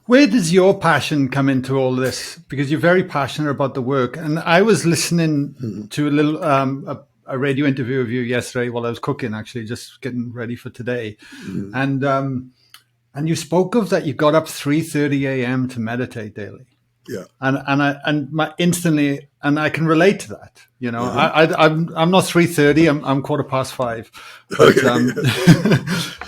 Where does your passion come into all this? Because you're very passionate about the work. And I was listening to a radio interview of you yesterday while I was cooking, actually, just getting ready for today. Mm-hmm. And you spoke of that you got up 3:30 a.m. to meditate daily. Yeah. Instantly, and I can relate to that. You know, Uh-huh. I'm not 3:30. I'm 5:15. But Okay.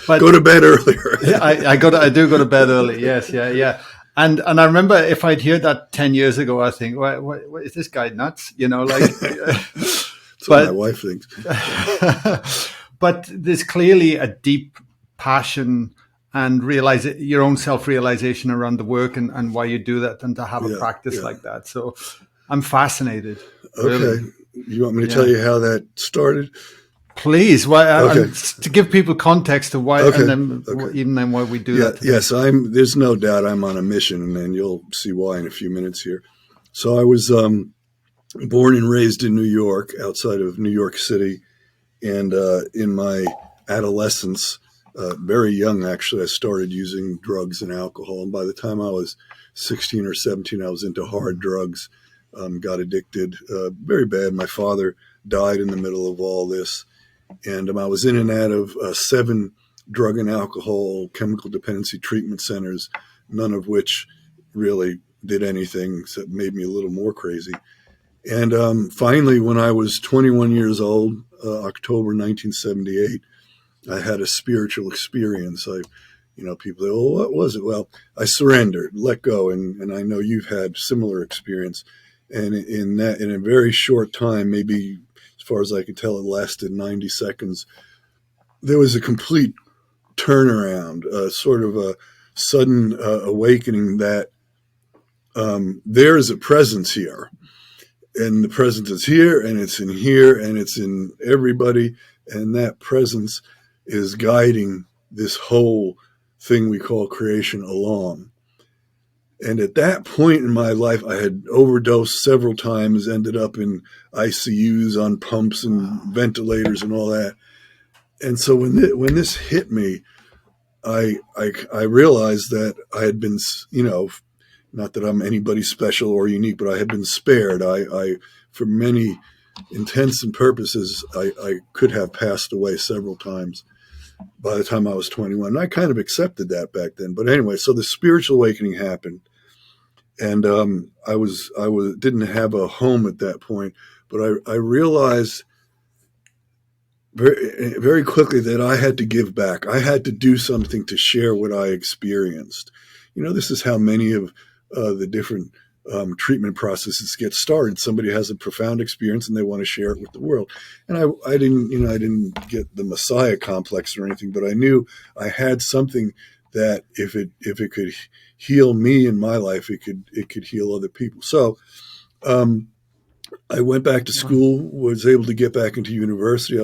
but Go to bed earlier. yeah, I do go to bed early. Yes, yeah. And I remember if I'd heard that 10 years ago, I think, what is this guy nuts? You know, like. That's what my wife thinks. But there's clearly a deep passion and your own self-realization around the work and why you do that, and to have a practice like that. So I'm fascinated. Okay. Really. You want me to tell you how that started? Please, to give people context to why, and then even then why we do that. Yes, there's no doubt I'm on a mission, and you'll see why in a few minutes here. So I was born and raised in New York, outside of New York City, and in my adolescence, very young actually, I started using drugs and alcohol, and by the time I was 16 or 17, I was into hard drugs, got addicted, very bad. My father died in the middle of all this. And I was in and out of 7 drug and alcohol chemical dependency treatment centers, none of which really did anything except made me a little more crazy. And finally, when I was 21 years old, October 1978, I had a spiritual experience. People say, "Oh, what was it?" Well, I surrendered, let go, and I know you've had similar experience. And in a very short time, maybe as far as I can tell, it lasted 90 seconds. There was a complete turnaround, sort of a sudden awakening that there is a presence here. And the presence is here, and it's in here, and it's in everybody. And that presence is guiding this whole thing we call creation along. And at that point in my life, I had overdosed several times, ended up in ICUs on pumps and ventilators and all that. And so when this hit me, I realized that I had been, not that I'm anybody special or unique, but I had been spared. I for many intents and purposes, I could have passed away several times by the time I was 21. And I kind of accepted that back then. But anyway, so the spiritual awakening happened. And I didn't have a home at that point, but I realized very, very quickly that I had to give back. I had to do something to share what I experienced. This is how many of the different treatment processes get started. Somebody has a profound experience and they want to share it with the world. And I didn't get the Messiah complex or anything, but I knew I had something that if it could heal me in my life, it could heal other people. So I went back to school, was able to get back into university.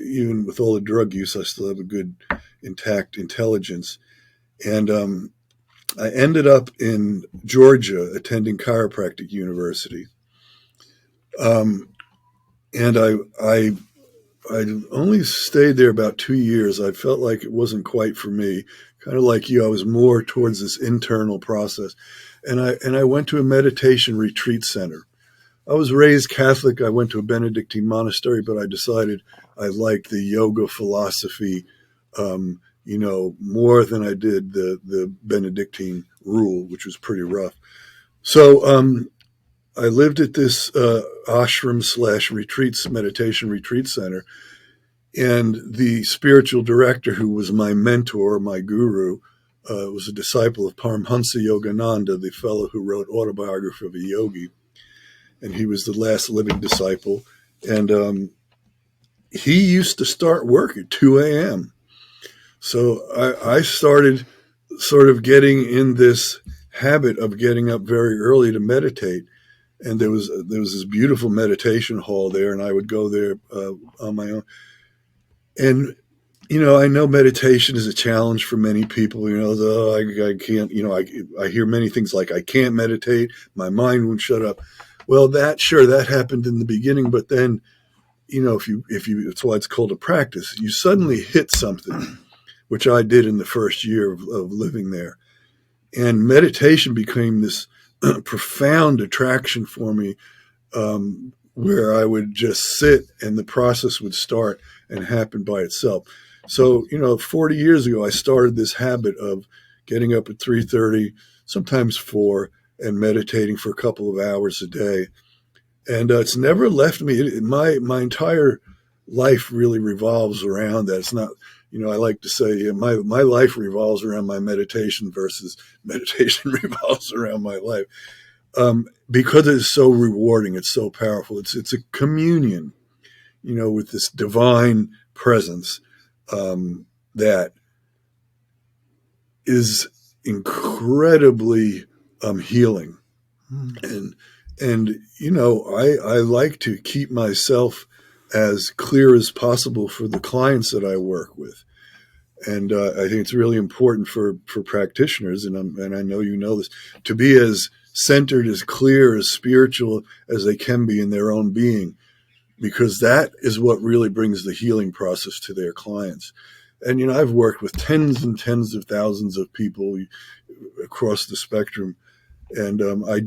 Even with all the drug use, I still have a good intact intelligence. And I ended up in Georgia attending chiropractic university. And I only stayed there about 2 years. I felt like it wasn't quite for me. Kind of like you, I was more towards this internal process. And I went to a meditation retreat center. I was raised Catholic. I went to a Benedictine monastery, but I decided I liked the yoga philosophy, more than I did the Benedictine rule, which was pretty rough. So I lived at this ashram / meditation retreat center. And the spiritual director, who was my mentor, my guru, was a disciple of Paramhansa Yogananda, the fellow who wrote Autobiography of a Yogi. And he was the last living disciple. And he used to start work at 2 a.m. So I started sort of getting in this habit of getting up very early to meditate. And there was this beautiful meditation hall there, and I would go there on my own. And, I know meditation is a challenge for many people. I can't, I hear many things like, I can't meditate, my mind won't shut up. Well, that happened in the beginning, but then, if you, that's why it's called a practice. You suddenly hit something, which I did in the first year of living there. And meditation became this profound attraction for me, where I would just sit and the process would start and happen by itself. So, 40 years ago, I started this habit of getting up at 3:30, sometimes 4, and meditating for a couple of hours a day. And it's never left me. My entire life really revolves around that. It's not, I like to say my life revolves around my meditation versus meditation revolves around my life, because it's so rewarding. It's so powerful. It's a communion, with this divine presence that is incredibly healing. And I like to keep myself as clear as possible for the clients that I work with. And I think it's really important for practitioners, and I know you know this, to be as centered, as clear, as spiritual as they can be in their own being, because that is what really brings the healing process to their clients. And, I've worked with tens and tens of thousands of people across the spectrum. And I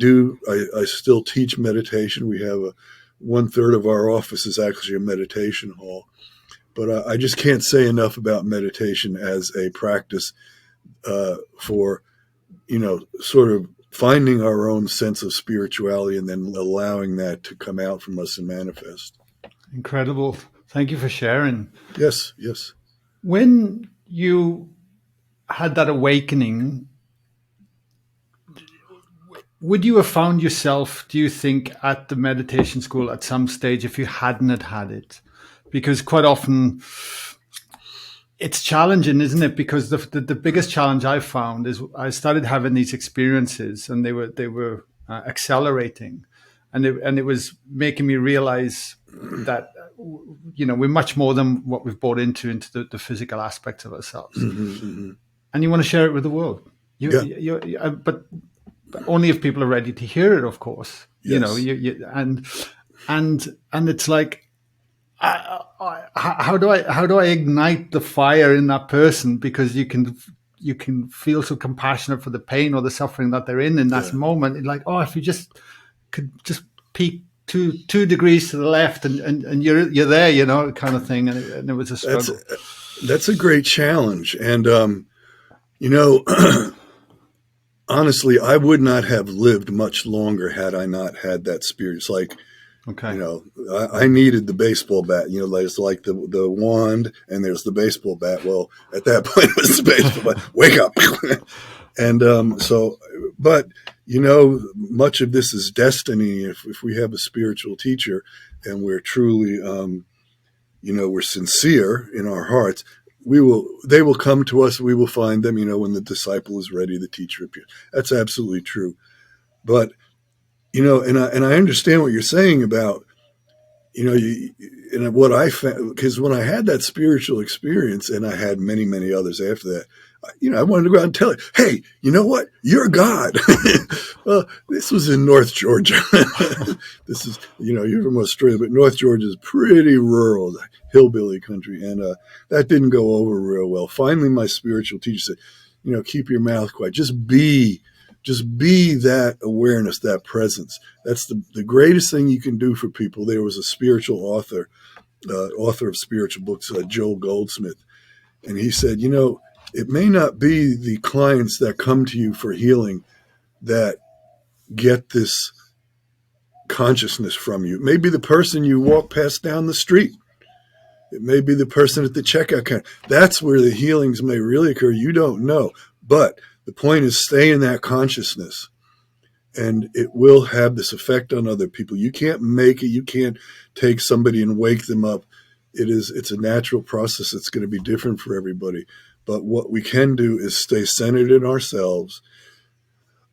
still teach meditation. We have 1/3 of our office is actually a meditation hall. But I just can't say enough about meditation as a practice for, sort of finding our own sense of spirituality and then allowing that to come out from us and manifest. Incredible. Thank you for sharing. Yes. When you had that awakening, would you have found yourself, do you think, at the meditation school at some stage if you hadn't had it? Because quite often it's challenging, isn't it? Because the biggest challenge I found is I started having these experiences, and they were accelerating, and it was making me realize that we're much more than what we've bought into the physical aspects of ourselves, and you want to share it with the world. But only if people are ready to hear it, of course. Yes. And it's like, how do I ignite the fire in that person? Because you can feel so compassionate for the pain or the suffering that they're in that moment. It's like, if you just could just peek 2 degrees to the left and you're there, kind of thing. And it was a struggle. That's a great challenge. And, honestly, I would not have lived much longer had I not had that spirit. It's like, I needed the baseball bat. There's like the wand and there's the baseball bat. Well, at that point, it was the baseball bat. Wake up. And but much of this is destiny. If we have a spiritual teacher and we're truly, we're sincere in our hearts, they will come to us. We will find them, when the disciple is ready, the teacher appears. That's absolutely true. But, and I understand what you're saying about, and what I found, because when I had that spiritual experience, and I had many, many others after that, I wanted to go out and tell it, hey, you know what? You're God. Well, this was in North Georgia. This is, you're from Australia, but North Georgia is pretty rural, hillbilly country. And that didn't go over real well. Finally, my spiritual teacher said, keep your mouth quiet. Just be that awareness, that presence. That's the greatest thing you can do for people. There was a spiritual author of spiritual books, Joel Goldsmith. And he said, it may not be the clients that come to you for healing that get this consciousness from you. It may be the person you walk past down the street. It may be the person at the checkout counter. That's where the healings may really occur. You don't know. But the point is, stay in that consciousness, and it will have this effect on other people. You can't make it. You can't take somebody and wake them up. It's a natural process. It's going to be different for everybody. But what we can do is stay centered in ourselves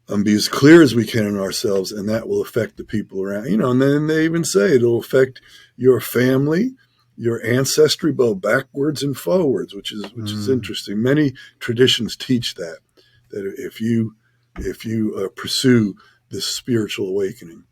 and be as clear as we can in ourselves, and that will affect the people around. And then they even say it'll affect your family, your ancestry, both backwards and forwards, which is interesting. Many traditions teach that if you pursue this spiritual awakening.